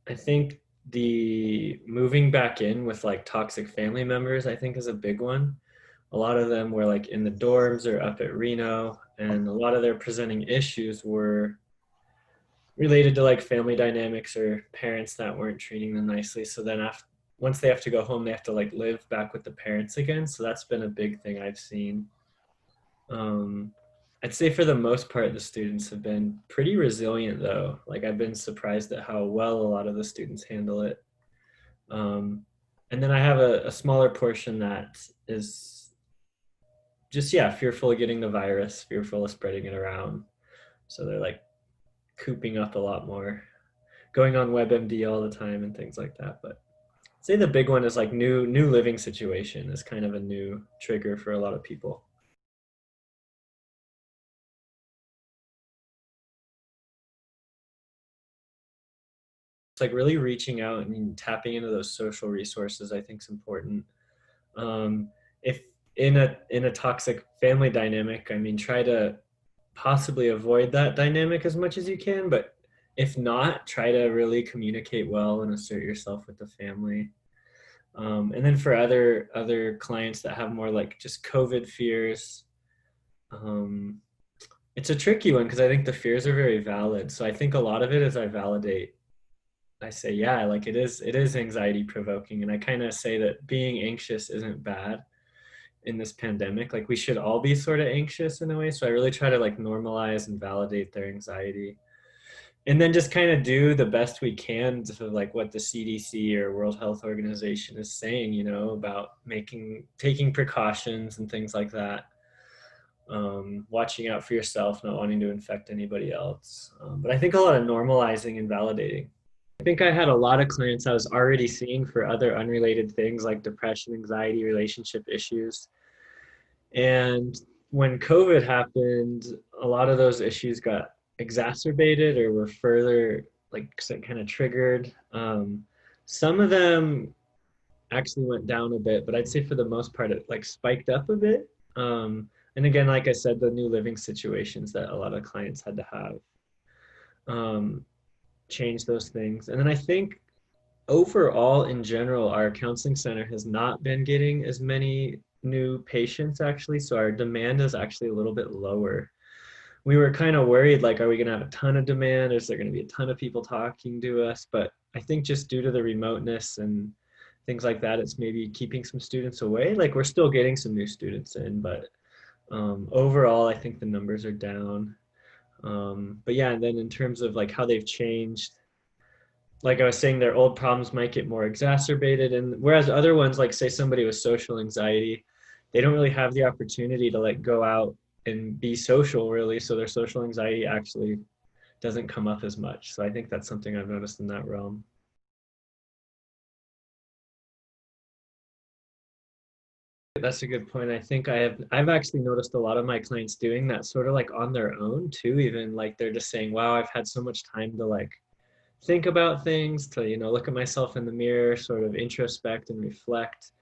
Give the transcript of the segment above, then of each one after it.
I think the moving back in with like toxic family members, I think is a big one. A lot of them were like in the dorms or up at Reno, and a lot of their presenting issues were related to like family dynamics or parents that weren't treating them nicely. So then after once they have to go home, they have to like live back with the parents again. So that's been a big thing I've seen. Um, I'd say for the most part, the students have been pretty resilient though. Like I've been surprised at how well a lot of the students handle it. Um, and then I have a smaller portion that is just, yeah, fearful of getting the virus, fearful of spreading it around. So they're like cooping up a lot more, going on WebMD all the time and things like that. But I'd say the big one is like new living situation is kind of a new trigger for a lot of people. It's like really reaching out and tapping into those social resources I think is important. If in a toxic family dynamic, I mean, try to possibly avoid that dynamic as much as you can, but if not, try to really communicate well and assert yourself with the family. And then for other clients that have more like just COVID fears, um, it's a tricky one because I think the fears are very valid. So I think a lot of it is I say, yeah, like it is anxiety provoking. And I kind of say that being anxious isn't bad in this pandemic. Like we should all be sort of anxious in a way. So I really try to like normalize and validate their anxiety. And then just kind of do the best we can to like what the CDC or World Health Organization is saying, about taking precautions and things like that. Watching out for yourself, not wanting to infect anybody else. But I think a lot of normalizing and validating. I think I had a lot of clients I was already seeing for other unrelated things like depression, anxiety, relationship issues. And when COVID happened, a lot of those issues got exacerbated or were further like kind of triggered. Some of them actually went down a bit, but I'd say for the most part it like spiked up a bit. And again, like I said, the new living situations that a lot of clients had to have um, change those things. And then I think overall, in general, our counseling center has not been getting as many new patients actually. So our demand is actually a little bit lower. We were kind of worried, like, are we going to have a ton of demand? Is there going to be a ton of people talking to us? But I think just due to the remoteness and things like that, it's maybe keeping some students away. Like we're still getting some new students in, but overall, I think the numbers are down. But yeah, and then in terms of like how they've changed, like I was saying, their old problems might get more exacerbated. And whereas other ones, like say somebody with social anxiety, they don't really have the opportunity to like go out and be social really. So their social anxiety actually doesn't come up as much. So I think that's something I've noticed in that realm. That's a good point. I think I've actually noticed a lot of my clients doing that sort of like on their own too, even like they're just saying, wow, I've had so much time to like think about things, to look at myself in the mirror, sort of introspect and reflect.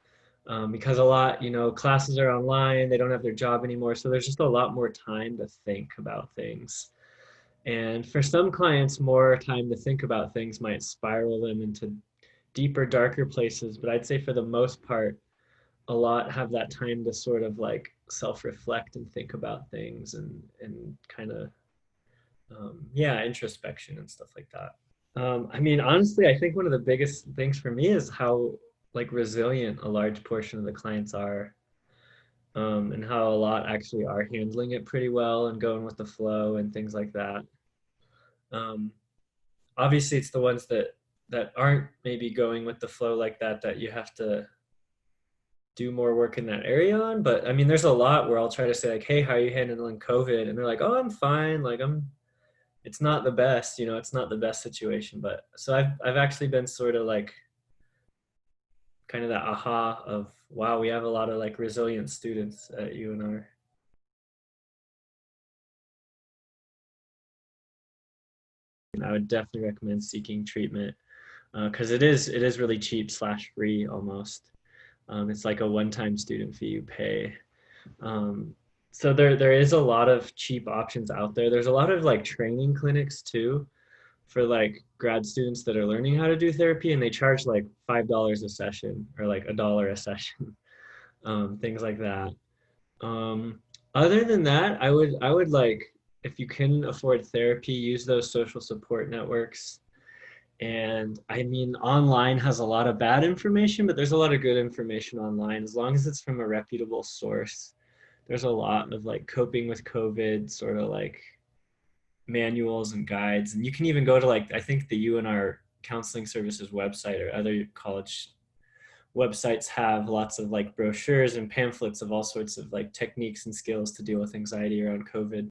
Because a lot, classes are online, they don't have their job anymore, so there's just a lot more time to think about things. And for some clients, more time to think about things might spiral them into deeper, darker places. But I'd say for the most part, a lot have that time to sort of like self-reflect and think about things and kind of yeah, introspection and stuff like that. I mean, honestly, I think one of the biggest things for me is how like resilient a large portion of the clients are, and how a lot actually are handling it pretty well and going with the flow and things like that. Um, Obviously, it's the ones that aren't maybe going with the flow like that that you have to do more work in that area on. But I mean, there's a lot where I'll try to say like, "Hey, how are you handling COVID?" And they're like, "Oh, I'm fine. Like I'm it's not the best, it's not the best situation." But so I've actually been sort of like kind of that aha of wow, we have a lot of like resilient students at UNR. And I would definitely recommend seeking treatment because it is really cheap slash free almost. It's like a one-time student fee you pay. Um, so there is a lot of cheap options out there. There's a lot of like training clinics too. for like grad students that are learning how to do therapy, and they charge like $5 a session or like $1 a session, things like that. Um, Other than that, I would like, if you can afford therapy, use those social support networks. And I mean, online has a lot of bad information, but there's a lot of good information online as long as it's from a reputable source. There's a lot of like coping with COVID sort of like manuals and guides. And you can even go to like, I think the UNR counseling services website or other college websites have lots of like brochures and pamphlets of all sorts of like techniques and skills to deal with anxiety around COVID.